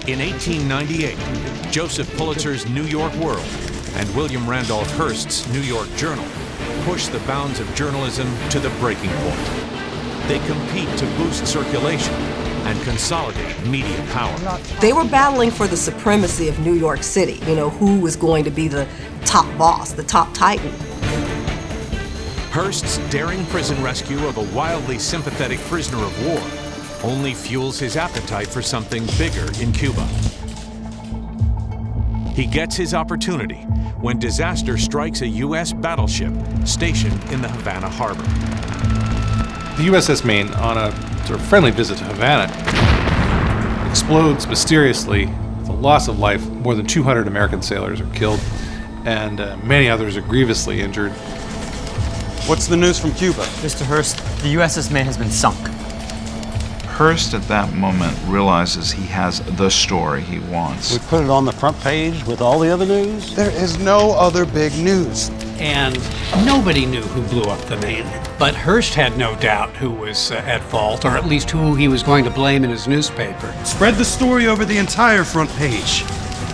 In 1898, Joseph Pulitzer's New York World and William Randolph Hearst's New York Journal push the bounds of journalism to the breaking point. They compete to boost circulation and consolidate media power. They were battling for the supremacy of New York City, who was going to be the top boss, the top titan. Hearst's daring prison rescue of a wildly sympathetic prisoner of war only fuels his appetite for something bigger in Cuba. He gets his opportunity when disaster strikes a U.S. battleship stationed in the Havana harbor. The USS Maine, on a sort of friendly visit to Havana, explodes mysteriously with a loss of life. More than 200 American sailors are killed, and many others are grievously injured. What's the news from Cuba? Mr. Hearst, the USS Maine has been sunk. Hearst at that moment realizes he has the story he wants. We put it on the front page with all the other news. There is no other big news. And nobody knew who blew up the Maine. But Hearst had no doubt who was at fault, or at least who he was going to blame in his newspaper. Spread the story over the entire front page.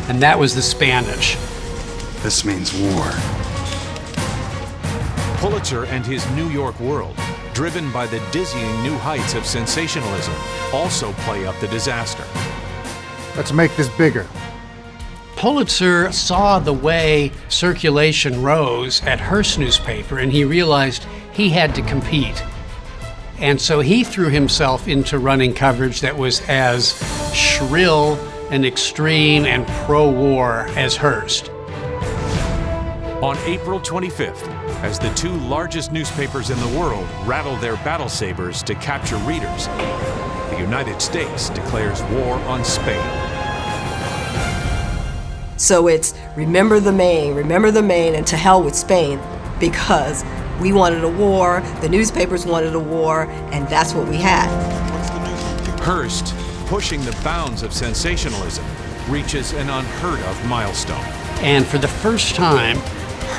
And that was the Spanish. This means war. Pulitzer and his New York World, driven by the dizzying new heights of sensationalism, also play up the disaster. Let's make this bigger. Pulitzer saw the way circulation rose at Hearst's newspaper, and he realized he had to compete. And so he threw himself into running coverage that was as shrill and extreme and pro-war as Hearst. On April 25th, as the two largest newspapers in the world rattle their battle sabers to capture readers, the United States declares war on Spain. So it's remember the Maine, and to hell with Spain, because we wanted a war, the newspapers wanted a war, and that's what we had. Hearst, pushing the bounds of sensationalism, reaches an unheard of milestone. And for the first time,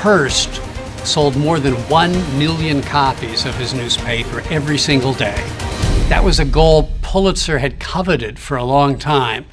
Hearst sold more than 1 million copies of his newspaper every single day. That was a goal Pulitzer had coveted for a long time.